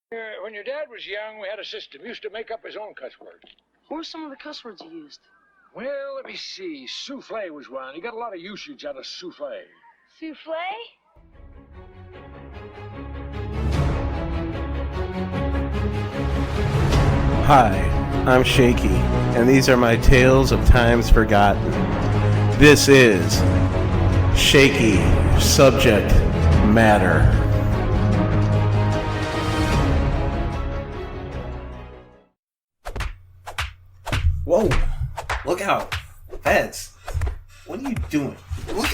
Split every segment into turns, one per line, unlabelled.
When your dad was young, we had a system. He used to make up his own cuss words.
What were some of the cuss words you used?
Well, let me see. Souffle was one. He got a lot of usage out of souffle.
Souffle?
Hi, I'm Shaky, and these are my tales of times forgotten. This is Shaky Subject Matter. Whoa, look out. Feds, what are you doing? Look,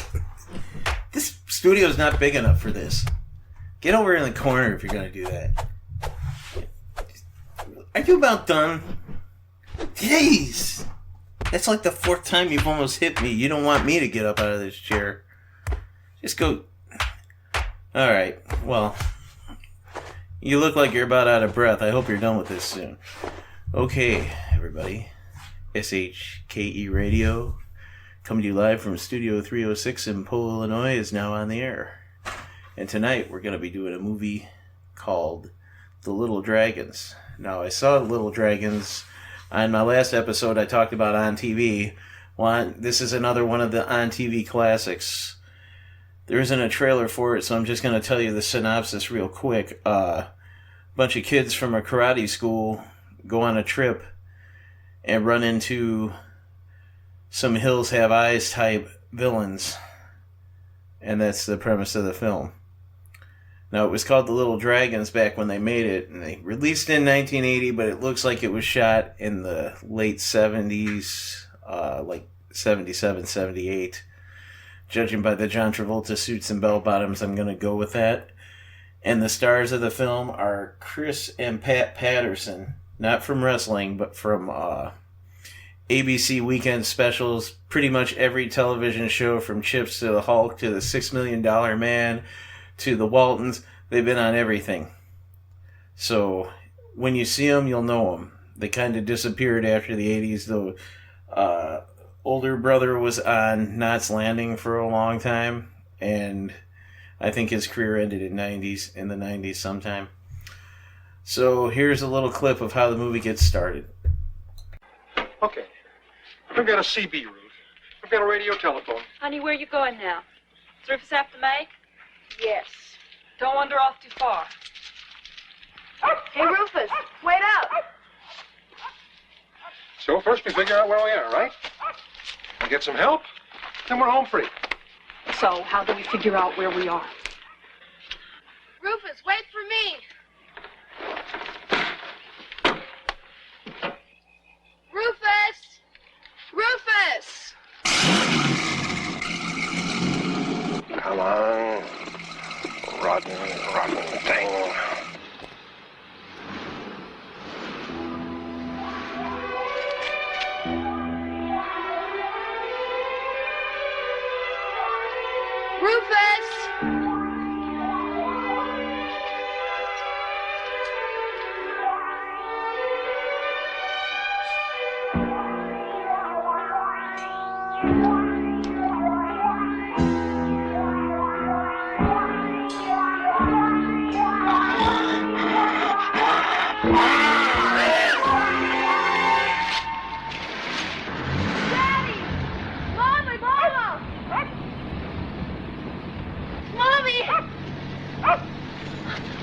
this studio's not big enough for this. Get over in the corner if you're going to do that. Are you about done? Jeez! That's like the fourth time you've almost hit me. You don't want me to get up out of this chair. Just go. Alright, well. You look like you're about out of breath. I hope you're done with this soon. Okay, everybody. SHKE Radio, coming to you live from Studio 306 in Poe, Illinois, is now on the air. And tonight we're going to be doing a movie called The Little Dragons. Now, I saw The Little Dragons on my last episode. I talked about On TV. Well, this is another one of the On TV classics. There isn't a trailer for it, so I'm just going to tell you the synopsis real quick. A bunch of kids from a karate school go on a trip and run into some Hills Have Eyes type villains. And that's the premise of the film. Now, it was called The Little Dragons back when they made it, and they released it in 1980, but it looks like it was shot in the late 70s, like 77, 78. Judging by the John Travolta suits and bell-bottoms, I'm going to go with that. And the stars of the film are Chris and Pat Patterson, not from wrestling, but from ABC weekend specials, pretty much every television show from Chips to the Hulk to the $6 Million Man to the Waltons. They've been on everything. So when you see them, you'll know them. They kind of disappeared after the 80s. The older brother was on Knots Landing for a long time, and I think his career ended in the 90s sometime. So here's a little clip of how the movie gets started.
Okay. We've got a CB route. We've got a radio telephone.
Honey, where are you going now? Is Rufus after May?
Yes.
Don't wander off too far.
Hey, Rufus, wait up.
So first we figure out where we are, right? We get some help, then we're home free.
So, how do we figure out where we are?
Rufus, wait for me. Rufus! Rufus!
Come on, rotten thing.
Rufus!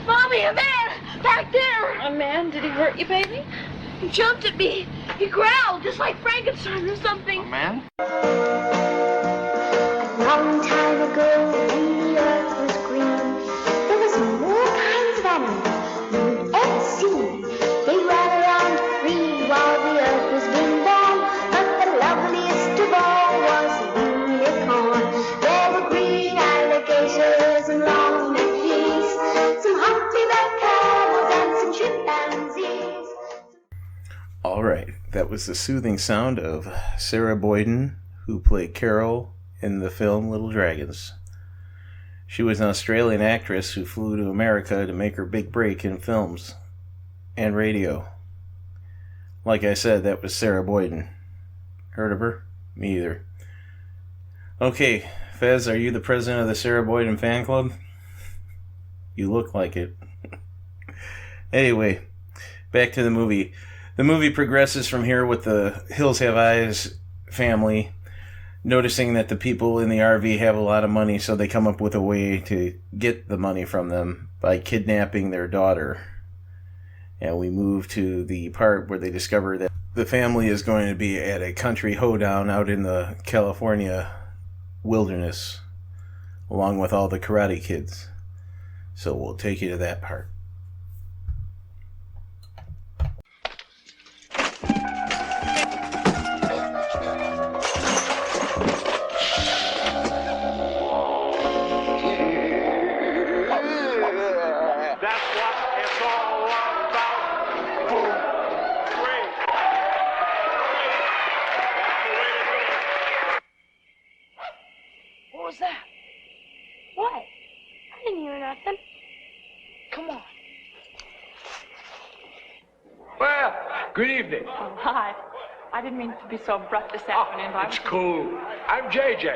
Mommy, a man! Back there! A man? Did he hurt you, baby? He jumped at me. He growled, just like Frankenstein or something.
A man?
Long time ago, when the earth was green, there was more kinds of animals than you'd ever seen. They ran around free while the earth was being born, but the loveliest of all was the unicorn. There were green alligators and long-necked geese, some humpyback camels and some chimpanzees.
Alright, that was the soothing sound of Sarah Boyden, who played Carol in the film Little Dragons. She was an Australian actress who flew to America to make her big break in films and radio. Like I said, that was Sarah Boyden. Heard of her? Me either. Okay, Fez, are you the president of the Sarah Boyden fan club? You look like it. Anyway, back to the movie. The movie progresses from here with the Hills Have Eyes family noticing that the people in the RV have a lot of money, so they come up with a way to get the money from them by kidnapping their daughter. And we move to the part where they discover that the family is going to be at a country hoedown out in the California wilderness, along with all the Karate Kids. So we'll take you to that part.
What was that? What? I didn't hear nothing. Come on.
Well, good evening.
Oh, hi. I didn't mean to be so abrupt this afternoon, but
It's cool. I'm JJ.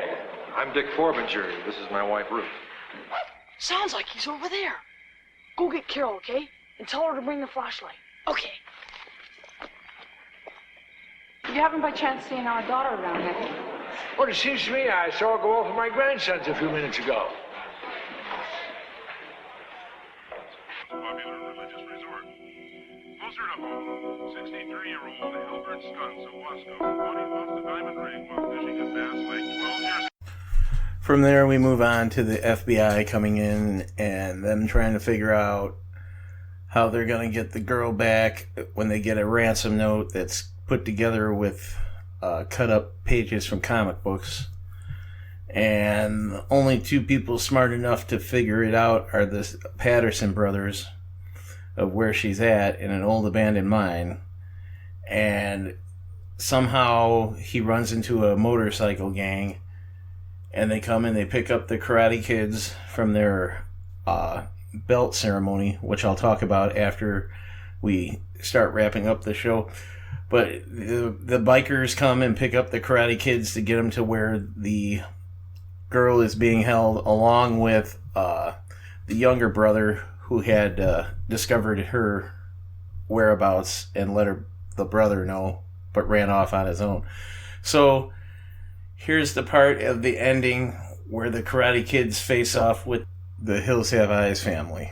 I'm Dick Forbinger. This is my wife, Ruth.
sounds like he's over there. Go get Carol, okay? And tell her to bring the flashlight. Okay. You haven't by chance seen our daughter around, have you?
Well, it seems to me I saw her go off with my grandsons a few minutes ago.
Popular religious resort. Closer to home, 63-year-old Albert Skunts of Wasco thought he lost a diamond ring while fishing at Bass Lake 12 years.
From there, we move on to the FBI coming in and them trying to figure out how they're going to get the girl back when they get a ransom note that's put together with cut up pages from comic books. And only two people smart enough to figure it out are the Patterson brothers of where she's at in an old abandoned mine. And somehow he runs into a motorcycle gang, and they come and they pick up the Karate Kids from their belt ceremony, which I'll talk about after we start wrapping up the show. But the bikers come and pick up the Karate Kids to get them to where the girl is being held, along with the younger brother who had discovered her whereabouts and let the brother know, but ran off on his own. So here's the part of the ending where the Karate Kids face off with the Hills Have Eyes family.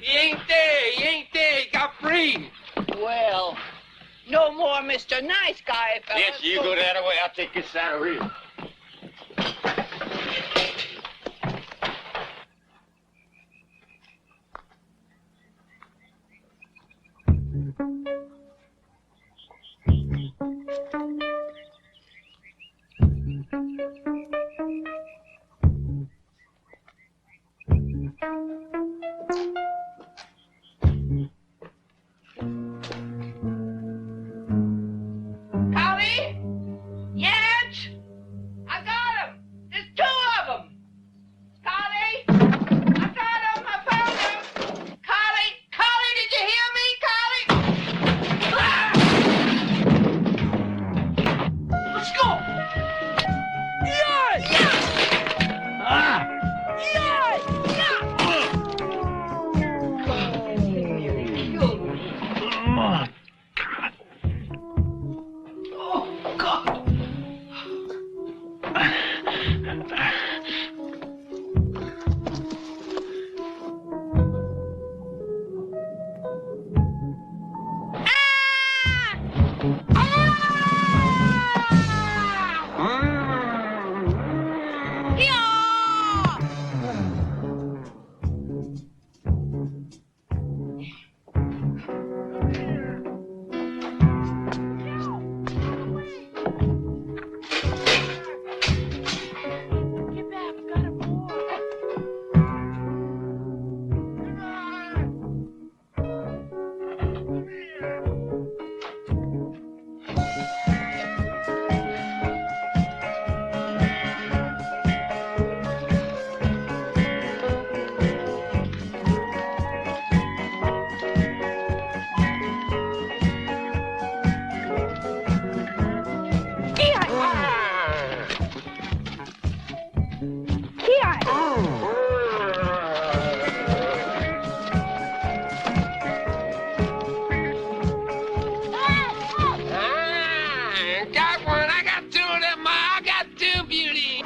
He ain't there, he got free.
Well, no more Mr. Nice Guy, fella.
Yes, you go that way, I'll take this side over here.
Holly? Yedge?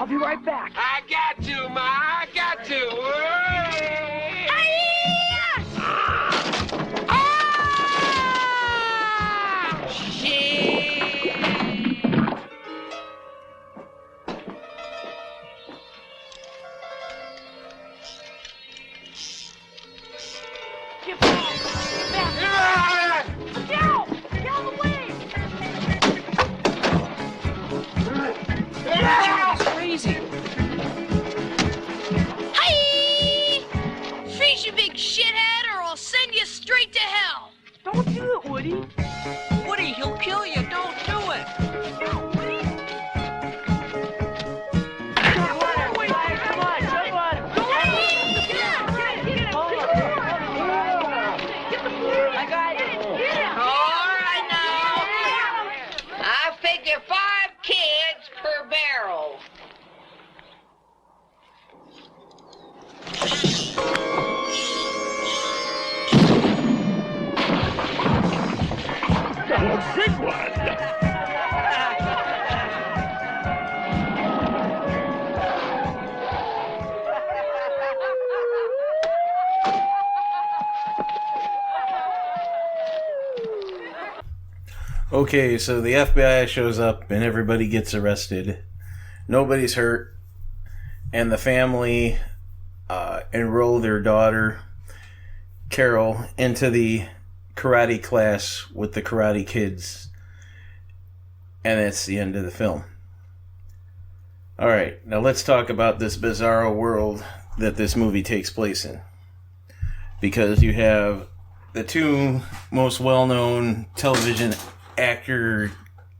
I'll be right back.
I got to, Ma. I got to.
Shit.
Get back! Get back! Down! Get out of the way! That's crazy.
Hi! Freeze, you big shithead, or I'll send you straight to hell.
Don't do it, Woody.
Woody, he'll kill you. Don't do it. All right now. I figure 5 kids per barrel.
Okay, so the FBI shows up and everybody gets arrested. Nobody's hurt. And the family enroll their daughter, Carol, into the karate class with the Karate Kids. And that's the end of the film. Alright, now let's talk about this bizarro world that this movie takes place in. Because you have the two most well-known television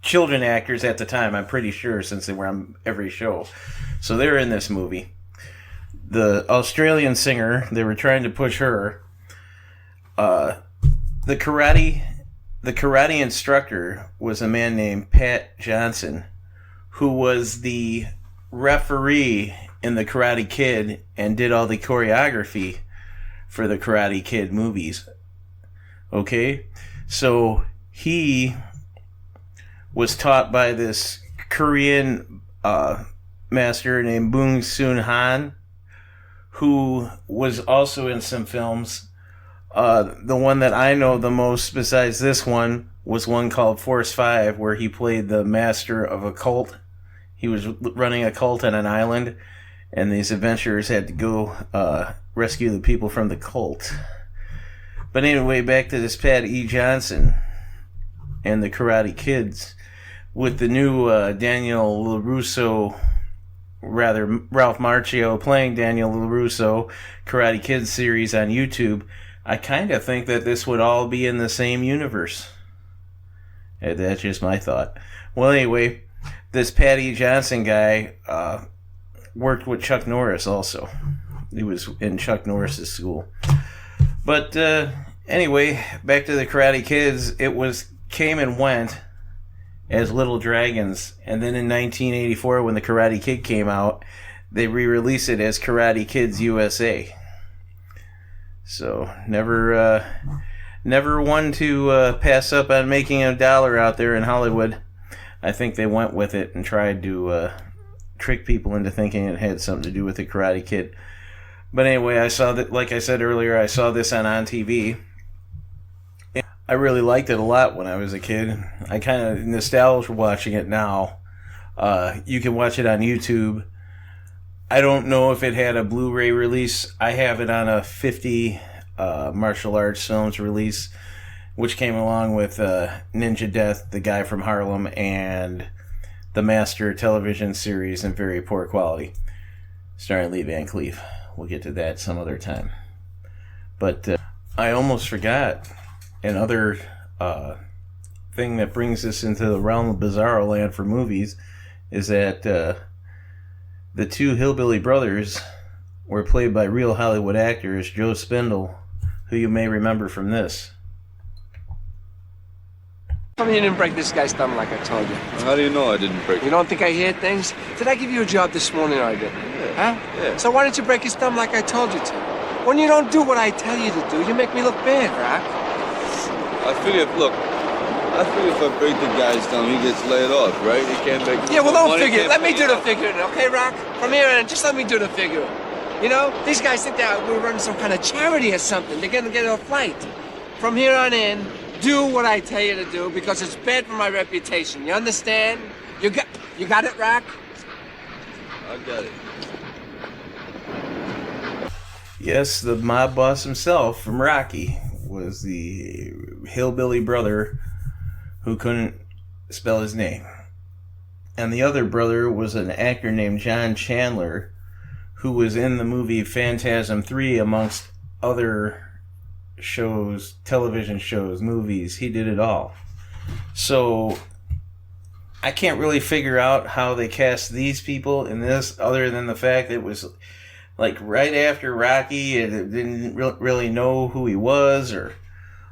children actors at the time, I'm pretty sure, since they were on every show. So they're in this movie. The Australian singer, they were trying to push her. The karate instructor was a man named Pat Johnson, who was the referee in the Karate Kid and did all the choreography for the Karate Kid movies. Okay? So he was taught by this Korean master named Bung Soon Han, who was also in some films. The one that I know the most besides this one was one called Force 5, where he played the master of a cult. He was running a cult on an island, and these adventurers had to go rescue the people from the cult. But anyway, back to this Pat E. Johnson and the Karate Kids. With the new Daniel LaRusso, rather Ralph Macchio playing Daniel LaRusso Karate Kids series on YouTube, I kind of think that this would all be in the same universe. That's just my thought. Well, anyway, this Pat E. Johnson guy worked with Chuck Norris also. He was in Chuck Norris's school. But anyway, back to the Karate Kids. It came and went as Little Dragons, and then in 1984, when the Karate Kid came out, they re-released it as Karate Kids U.S.A. So never one to pass up on making $1 out there in Hollywood. I think they went with it and tried to trick people into thinking it had something to do with the Karate Kid. But anyway, I saw that, like I said earlier, I saw this on TV. I really liked it a lot when I was a kid. I kind of nostalgia watching it now. You can watch it on YouTube. I don't know if it had a Blu-ray release. I have it on a 50 martial arts films release, which came along with Ninja Death, The Guy from Harlem, and the Master television series in very poor quality, starring Lee Van Cleef. We'll get to that some other time. But I almost forgot another thing that brings us into the realm of Bizarro Land for movies is that the two hillbilly brothers were played by real Hollywood actors, Joe Spindle, who you may remember from this.
Tell me you didn't break this guy's thumb like I told you.
How do you know I didn't break it?
You don't think I hear things? Did I give you a job this morning or I didn't?
Yeah.
Huh?
Yeah.
So why don't you break his thumb like I told you to? When you don't do what I tell you to do, you make me look bad, Rock.
I figure, look, I figure if I break the guy's thumb, he gets laid off, right? He can't make.
Yeah, well, don't
money,
figure.
can't
Let me
pay
do
it
the
up.
figuring, okay, Rock? From here on, just let me do the figuring. You know, these guys think that we're running some kind of charity or something. They're gonna get a flight. From here on in, do what I tell you to do because it's bad for my reputation. You understand? You got it, Rock?
I got it.
Yes, the mob boss himself from Rocky was the hillbilly brother who couldn't spell his name. And the other brother was an actor named John Chandler, who was in the movie Phantasm 3 amongst other shows, television shows, movies. He did it all. So I can't really figure out how they cast these people in this, other than the fact that it was like right after Rocky and it didn't really know who he was or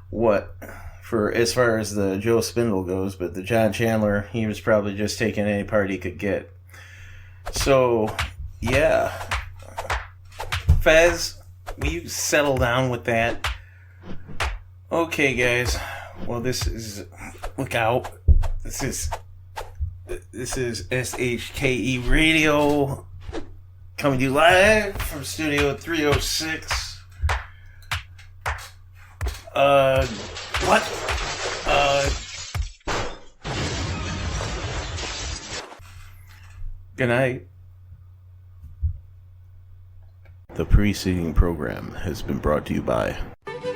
what, for as far as the Joe Spindle goes. But the John Chandler, he was probably just taking any part he could get. So yeah, Fez, will you settle down with that? Okay, guys. Well, this is, look out. This is SHKE Radio, coming to you live from Studio 306. What? Good night. The preceding program has been brought to you by...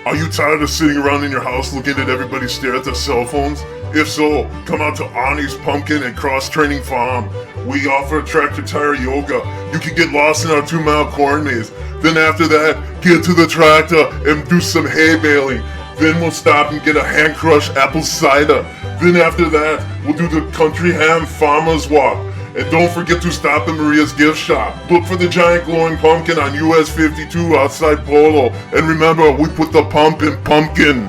Are you tired of sitting around in your house looking at everybody stare at their cell phones? If so, come out to Arnies Pumpkin and Cross Training Farm. We offer tractor tire yoga. You can get lost in our 2-mile corn maze. Then after that, get to the tractor and do some hay baling. Then we'll stop and get a hand-crushed apple cider. Then after that, we'll do the Country Ham Farmer's Walk. And don't forget to stop at Maria's gift shop. Look for the giant glowing pumpkin on US 52 outside Polo. And remember, we put the pump in pumpkin.